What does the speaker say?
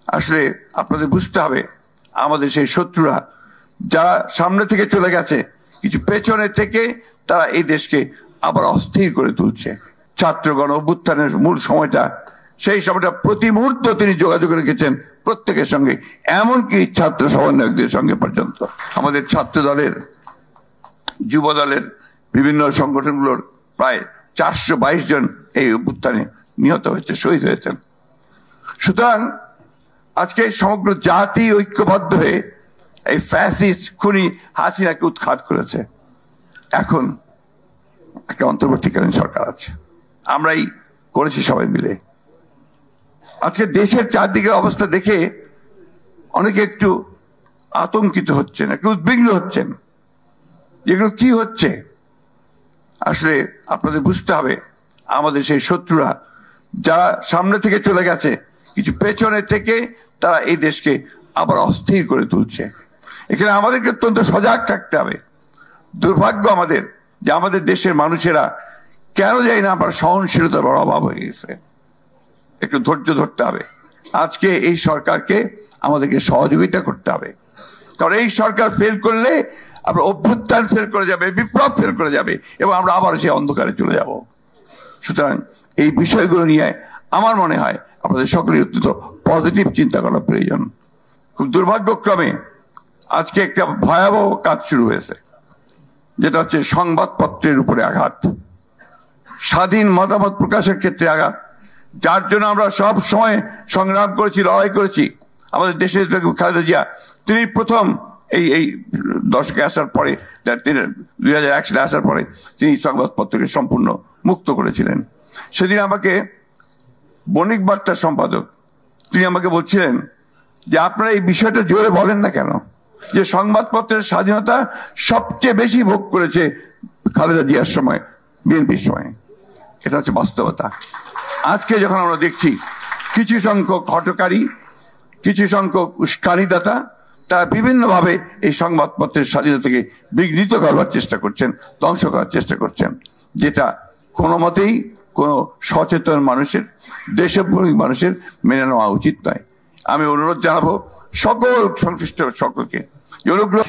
আসলে আপনাদের বুঝতে হবে আমাদের সেই শত্রুরা যারা সামনে থেকে চলে গেছে, কিছু পেছনে থেকে তারা এই দেশকে আবার অস্থির করে তুলছে। ছাত্র গণ অভ্যুত্থানের মূল সময়টা, সেই সময়টা প্রতি মুহূর্ত তিনি যোগাযোগ রেখেছেন প্রত্যেকের সঙ্গে, এমনকি ছাত্র সমন্বয়কদের সঙ্গে পর্যন্ত। আমাদের ছাত্র দলের, যুব দলের, বিভিন্ন সংগঠনগুলোর প্রায় 422 জন এই অভ্যুত্থানে নিহত হয়েছে, শহীদ হয়েছেন। সুতরাং আজকে সমগ্র জাতি ঐক্যবদ্ধ হয়ে এই ফ্যাসিস্ট খুনি হাসিনাকে উৎখাত করেছে। এখন একটা অন্তর্বর্তীকালীন সরকার আছে, আমরাই করেছি সবাই মিলে। আজকে দেশের চারদিকের অবস্থা দেখে অনেকে একটু আতঙ্কিত হচ্ছেন, একটু উদ্বিগ্ন হচ্ছেন, যেগুলো কি হচ্ছে। আসলে আপনাদের বুঝতে হবে আমাদের সেই শত্রুরা যারা সামনে থেকে চলে গেছে, কিছু পেছনে থেকে তারা এই দেশকে আবার অস্থির করে তুলছে। এখানে আমাদেরকে অত্যন্ত সজাগ থাকতে হবে। দুর্ভাগ্য আমাদের যে আমাদের দেশের মানুষেরা কেন জানি না আমার সহনশীলতার বড় অভাব হয়ে গেছে। একটু ধৈর্য ধরতে হবে। আজকে এই সরকারকে আমাদেরকে সহযোগিতা করতে হবে, কারণ এই সরকার ফেল করলে আমরা অভ্যুত্থান ফেল করে যাবে, বিপ্লব ফেল করে যাবে এবং আমরা আবার সেই অন্ধকারে চলে যাব। সুতরাং এই বিষয়গুলো নিয়ে আমার মনে হয় আপনাদের সকলের অত্যন্ত পজিটিভ চিন্তা করা প্রয়োজন। খুব দুর্ভাগ্যক্রমে আজকে একটা ভয়াবহ কাজ শুরু হয়েছে, যেটা হচ্ছে সংবাদপত্রের উপরে আঘাত, স্বাধীন মতামত প্রকাশের ক্ষেত্রে আঘাত, যার জন্য আমরা সব সময় সংগ্রাম করেছি, লড়াই করেছি। আমাদের দেশের খালেদা জিয়া তিনি প্রথম এই দশকে আসার পরে, 2001 সালে আসার পরে তিনি সংবাদপত্রকে সম্পূর্ণ মুক্ত করেছিলেন। সেদিন আমাকে বণিক বার্তার সম্পাদক তিনি আমাকে বলছিলেন যে আপনারা এই বিষয়টা জোরে বলেন না কেন, যে সংবাদপত্রের স্বাধীনতা সবচেয়ে বেশি ভোগ করেছে খালেদা জিয়ার সময়, বিএনপির সময়। এটা হচ্ছে বাস্তবতা। আজকে যখন আমরা দেখছি কিছু সংখ্যক হটকারী, কিছু সংখ্যক উস্কানিদাতা তারা বিভিন্নভাবে এই সংবাদপত্রের স্বাধীনতাকে বিঘ্নিত করবার চেষ্টা করছেন, ধ্বংস করার চেষ্টা করছেন, যেটা কোনো মতেই কোনো সচেতন মানুষের, দেশপ্রেমিক মানুষের মেনে নেওয়া উচিত নয়। আমি অনুরোধ জানাবো সকল সংশ্লিষ্ট সকলকে অনুগ্রহ